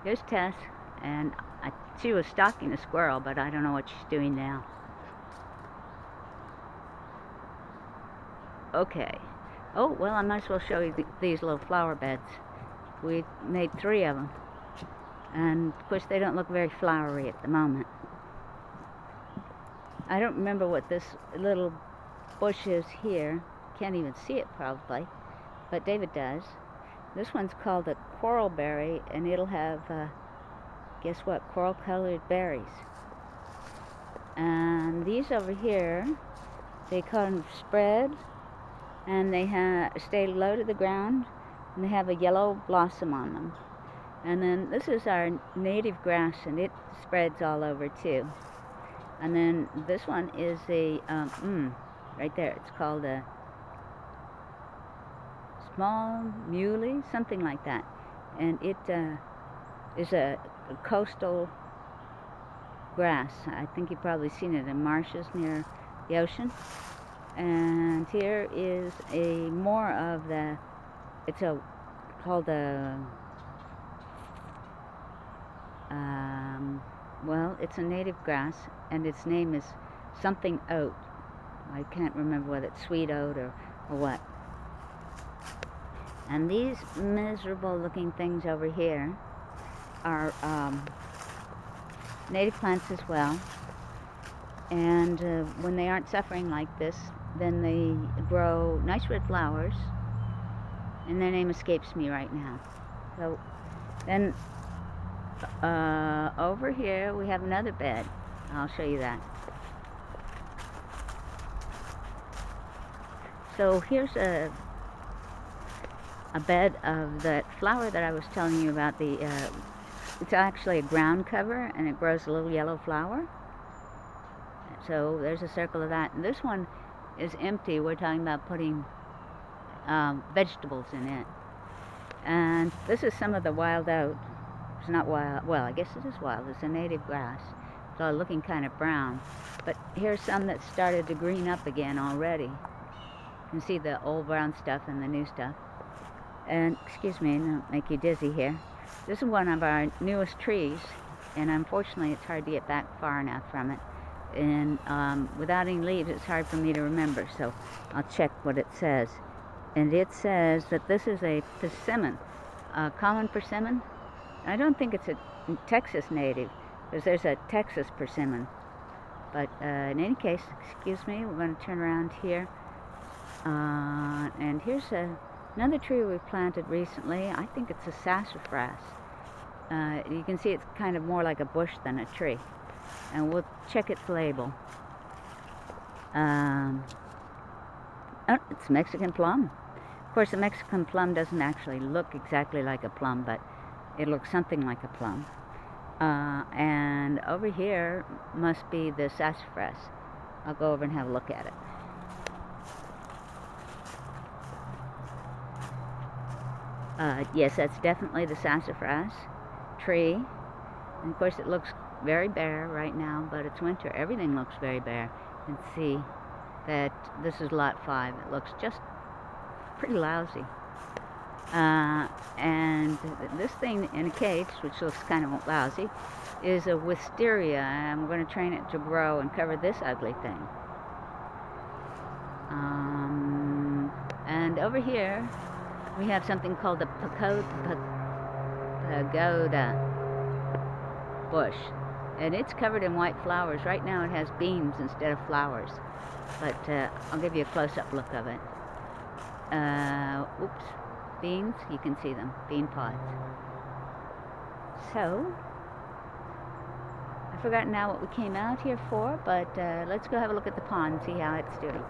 Here's Tess, and she was stalking a squirrel, but I don't know what she's doing now. Okay. Oh, well, I might as well show you these little flower beds. We made 3 of them. And, of course, they don't look very flowery at the moment. I don't remember what this little bush is here. Can't even see it, probably. But David does. This one's called a coralberry, and it'll have, guess what, coral-colored berries. And these over here, they kind of spread, and they stay low to the ground, and they have a yellow blossom on them. And then this is our native grass, and it spreads all over too. And then this one is a, right there, it's called a small muley, something like that. And it is a coastal grass. I think you've probably seen it in marshes near the ocean. And here is a more of the, it's called a, well, it's a native grass, and its name is something oat. I can't remember whether it's sweet oat or what. And these miserable looking things over here are native plants as well. And when they aren't suffering like this, then they grow nice red flowers, and their name escapes me right now. So then over here we have another bed. I'll show you that. So here's a bed of that flower that I was telling you about. It's actually a ground cover, and it grows a little yellow flower. So there's a circle of that. And this one is empty. We're talking about putting vegetables in it. And this is some of the wild oat. It's not wild. Well, I guess it is wild. It's a native grass. It's all looking kind of brown. But here's some that started to green up again already. You can see the old brown stuff and the new stuff. And, excuse me, don't make you dizzy here. This is one of our newest trees. And unfortunately, it's hard to get back far enough from it. And without any leaves, it's hard for me to remember, so I'll check what it says. And it says that this is a persimmon, a common persimmon. I don't think it's a Texas native, because there's a Texas persimmon. But in any case, excuse me, we're going to turn around here. And here's another tree we planted recently. I think it's a sassafras. You can see it's kind of more like a bush than a tree. And we'll check its label. Oh, it's Mexican plum. Of course, the Mexican plum doesn't actually look exactly like a plum, but it looks something like a plum. And over here must be the sassafras. I'll go over and have a look at it. Yes, that's definitely the sassafras tree. And of course, it looks very bare right now, but it's winter. Everything looks very bare. You can see that this is lot 5. It looks just pretty lousy. And this thing in a cage, which looks kind of lousy, is a wisteria, and we're going to train it to grow and cover this ugly thing. And over here, we have something called the pagoda bush. And it's covered in white flowers. Right now it has beans instead of flowers. But I'll give you a close-up look of it. Oops. Beans, you can see them. Bean pods. So, I've forgotten now what we came out here for, but let's go have a look at the pond and see how it's doing.